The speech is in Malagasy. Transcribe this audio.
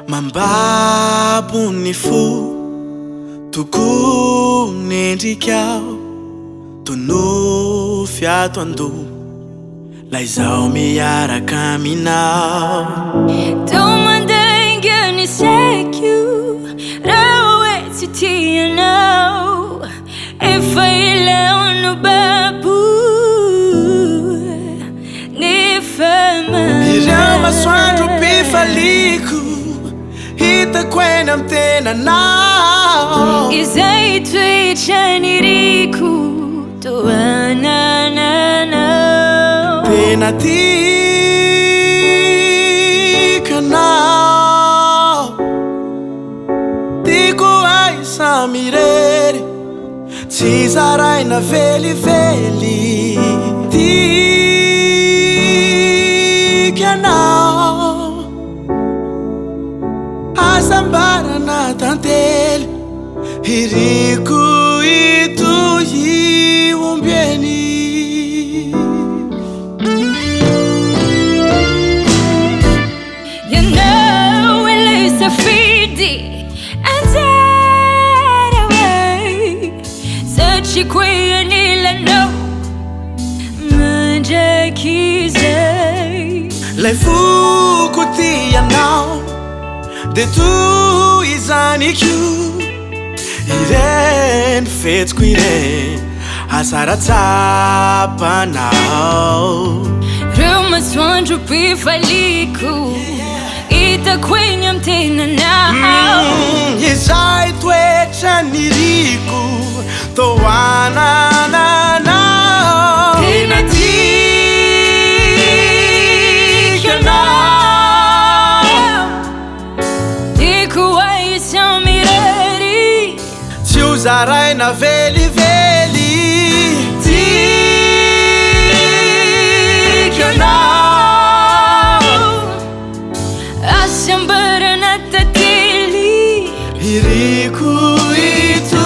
Mambabony fo tokonendrikao tonofy ato ando la izao miaraka aminao Tomandaingany saiko raha hoe tsy tianao efa ilaonao babo nefa ireo masoandro mpifaliko hitako eny amy tenanao izay toetrany riko toanananao tena tikanao tiko aisa mirery tsy zaraina velively tikanao asambarana tantely iriko itoy ombieny You know it is a fidi Andrea way such a queen no Jacquis lay foko tianao de toy izany ko ireny fetsiko ireny asaratsapanao reo masoandro mpifaliko hitako eny amy tenanao izay toetrany riko toanananao tena tikanao tiko aisa mirery tsy ho zaraina velively tikanao asambarana tantely iriko ito